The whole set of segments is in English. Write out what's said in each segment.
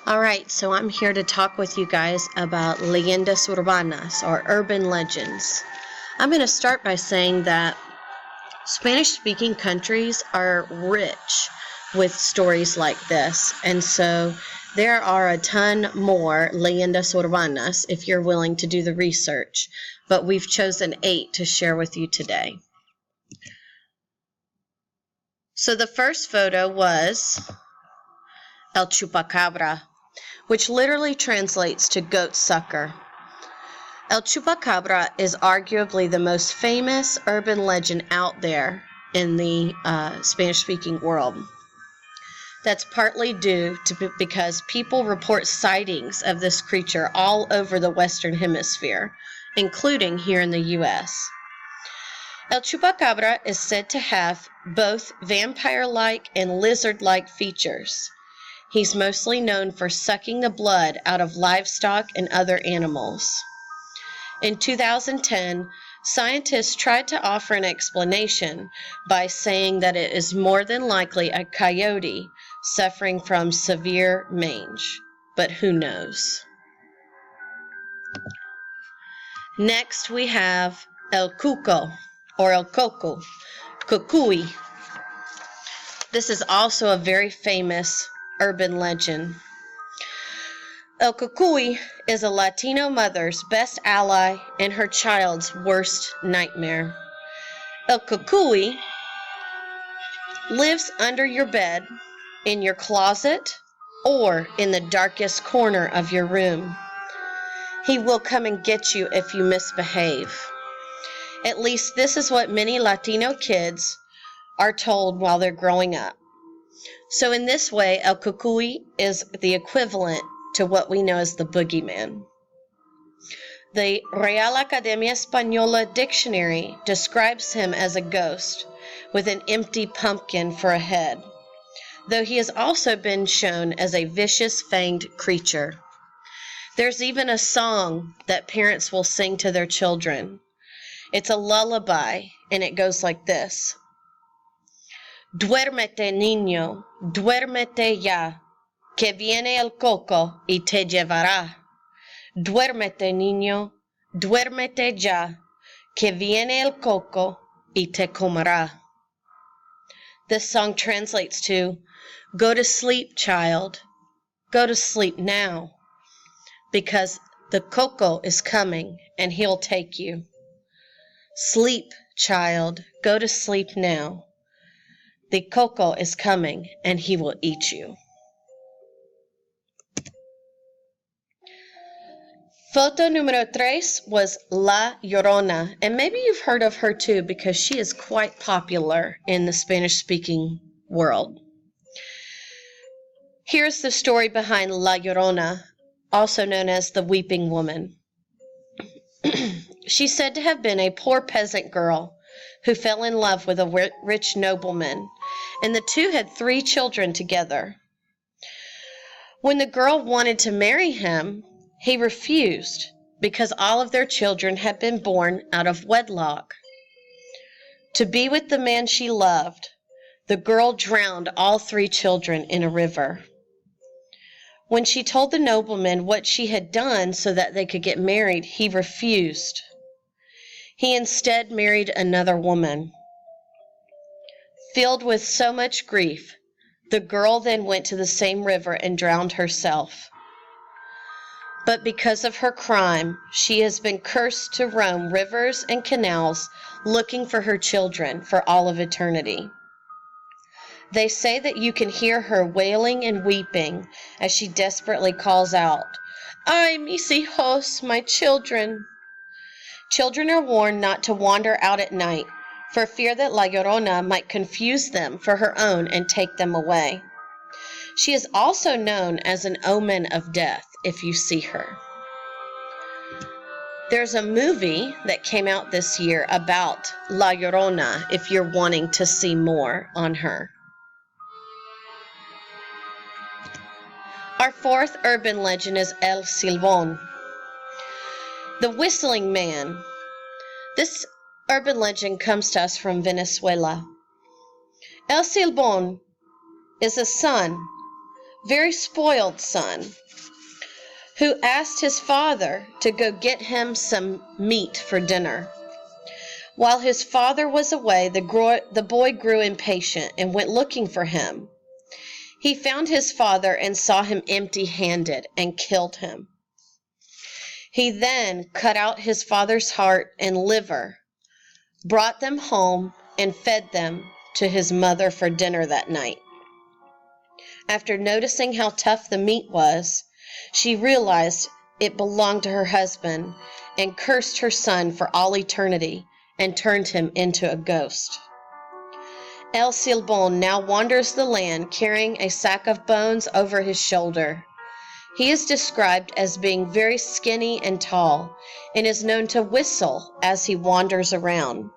All right, so I'm here to talk with you guys about Leyendas Urbanas, or urban legends. I'm going to start by saying that Spanish-speaking countries are rich with stories like this, and so there are a ton more Leyendas Urbanas if you're willing to do the research, but we've chosen 8 to share with you today. So the first photo was El Chupacabra, which literally translates to goat sucker. El Chupacabra is arguably the most famous urban legend out there in the Spanish-speaking world. That's partly due to because people report sightings of this creature all over the Western Hemisphere, including here in the U.S. El Chupacabra is said to have both vampire-like and lizard-like features. He's mostly known for sucking the blood out of livestock and other animals. In 2010, scientists tried to offer an explanation by saying that it is more than likely a coyote suffering from severe mange, but who knows? Next we have El Cuco, or El Coco, Cucuy. This is also a very famous urban legend. El Cucuy is a Latino mother's best ally and her child's worst nightmare. El Cucuy lives under your bed, in your closet, or in the darkest corner of your room. He will come and get you if you misbehave. At least this is what many Latino kids are told while they're growing up. So in this way, El Cucuy is the equivalent to what we know as the boogeyman. The Real Academia Española dictionary describes him as a ghost with an empty pumpkin for a head, though he has also been shown as a vicious fanged creature. There's even a song that parents will sing to their children. It's a lullaby, and it goes like this. Duérmete, niño, duérmete ya, que viene el coco y te llevará. Duérmete, niño, duérmete ya, que viene el coco y te comerá. This song translates to, go to sleep, child, go to sleep now, because the coco is coming and he'll take you. Sleep, child, go to sleep now. The coco is coming and he will eat you. Photo número 3 was La Llorona, and maybe you've heard of her too because she is quite popular in the Spanish-speaking world. Here's the story behind La Llorona, also known as the Weeping Woman. She's said to have been a poor peasant girl who fell in love with a rich nobleman, and the two had 3 children together. When the girl wanted to marry him, he refused because all of their children had been born out of wedlock. To be with the man she loved, the girl drowned all 3 children in a river. When she told the nobleman what she had done so that they could get married, he refused. He instead married another woman. Filled with so much grief, the girl then went to the same river and drowned herself. But because of her crime, she has been cursed to roam rivers and canals looking for her children for all of eternity. They say that you can hear her wailing and weeping as she desperately calls out, "Ay, mis hijos, my children." Children are warned not to wander out at night for fear that La Llorona might confuse them for her own and take them away. She is also known as an omen of death if you see her. There's a movie that came out this year about La Llorona if you're wanting to see more on her. Our 4th urban legend is El Silbón, the whistling man. This urban legend comes to us from Venezuela. El Silbón is a son very spoiled son, who asked his father to go get him some meat for dinner. While his father was away, the boy grew impatient and went looking for him. He found his father and saw him empty-handed and killed him. He then cut out his father's heart and liver, brought them home, and fed them to his mother for dinner that night. After noticing how tough the meat was, she realized it belonged to her husband and cursed her son for all eternity and turned him into a ghost. El Silbón now wanders the land carrying a sack of bones over his shoulder. He is described as being very skinny and tall and is known to whistle as he wanders around.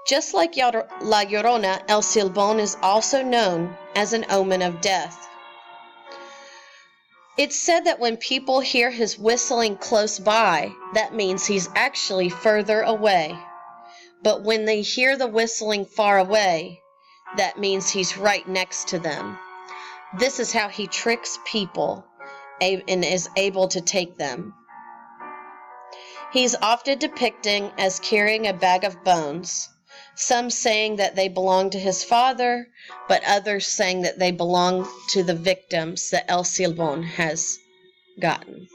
Just like La Llorona, El Silbón is also known as an omen of death. It's said that when people hear his whistling close by, that means he's actually further away. But when they hear the whistling far away, that means he's right next to them. This is how he tricks people and is able to take them. He's often depicted as carrying a bag of bones, some saying that they belong to his father, but others saying that they belong to the victims that El Silbón has gotten.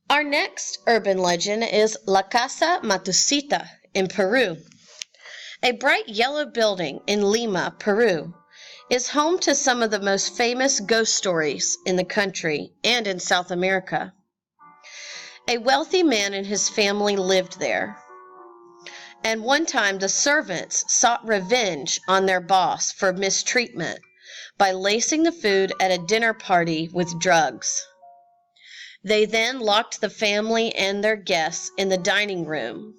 Our next urban legend is La Casa Matusita in Peru. A bright yellow building in Lima, Peru, is home to some of the most famous ghost stories in the country and in South America. A wealthy man and his family lived there, and one time the servants sought revenge on their boss for mistreatment by lacing the food at a dinner party with drugs. They then locked the family and their guests in the dining room,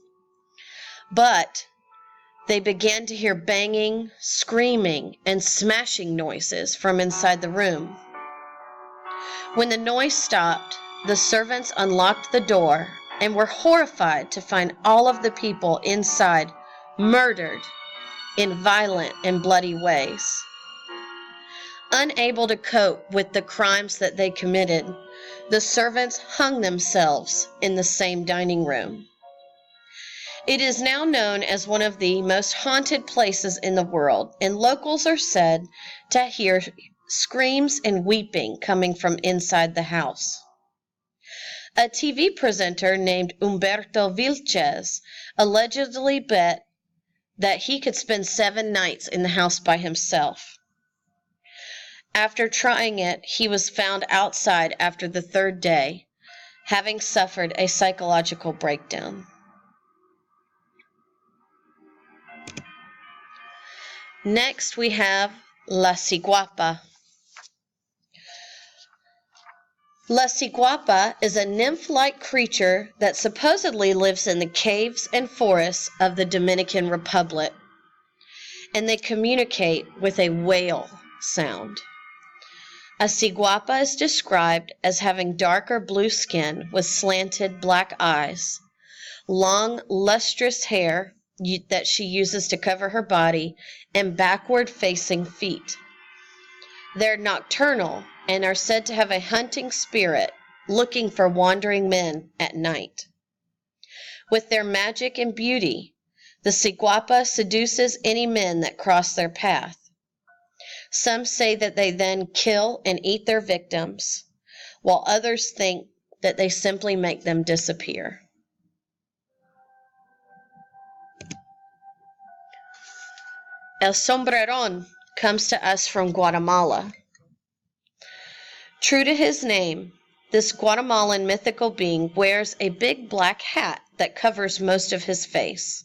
but they began to hear banging, screaming, and smashing noises from inside the room. When the noise stopped, the servants unlocked the door and were horrified to find all of the people inside murdered in violent and bloody ways. Unable to cope with the crimes that they committed, the servants hung themselves in the same dining room. It is now known as one of the most haunted places in the world, and locals are said to hear screams and weeping coming from inside the house. A TV presenter named Humberto Vilches allegedly bet that he could spend 7 nights in the house by himself. After trying it, he was found outside after the 3rd day, having suffered a psychological breakdown. Next, we have La Ciguapa. La Ciguapa is a nymph-like creature that supposedly lives in the caves and forests of the Dominican Republic, and they communicate with a wail sound. A ciguapa is described as having darker blue skin with slanted black eyes, long lustrous hair that she uses to cover her body, and backward-facing feet. They're nocturnal and are said to have a hunting spirit looking for wandering men at night. With their magic and beauty, the ciguapa seduces any men that cross their path. Some say that they then kill and eat their victims, while others think that they simply make them disappear. El Sombrerón comes to us from Guatemala. True to his name, this Guatemalan mythical being wears a big black hat that covers most of his face.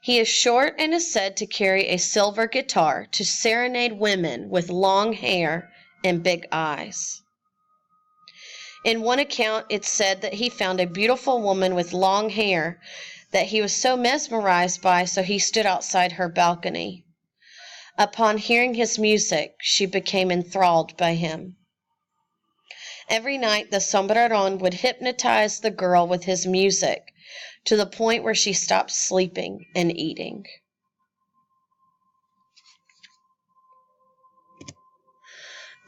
He is short and is said to carry a silver guitar to serenade women with long hair and big eyes. In one account, it's said that he found a beautiful woman with long hair that he was so mesmerized by, so he stood outside her balcony. Upon hearing his music, she became enthralled by him. Every night, the Sombrerón would hypnotize the girl with his music to the point where she stopped sleeping and eating.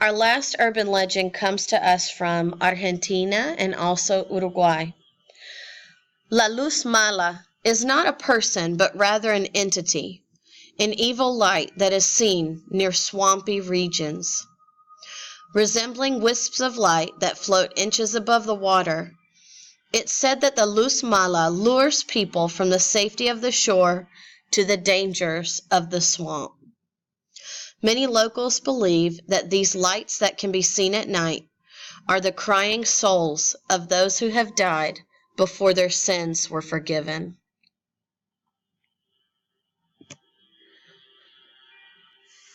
Our last urban legend comes to us from Argentina and also Uruguay. La Luz Mala is not a person, but rather an entity, an evil light that is seen near swampy regions. Resembling wisps of light that float inches above the water, it's said that the Luz Mala lures people from the safety of the shore to the dangers of the swamp. Many locals believe that these lights that can be seen at night are the crying souls of those who have died before their sins were forgiven.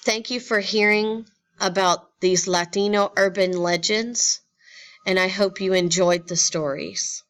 Thank you for hearing about these Latino urban legends, and I hope you enjoyed the stories.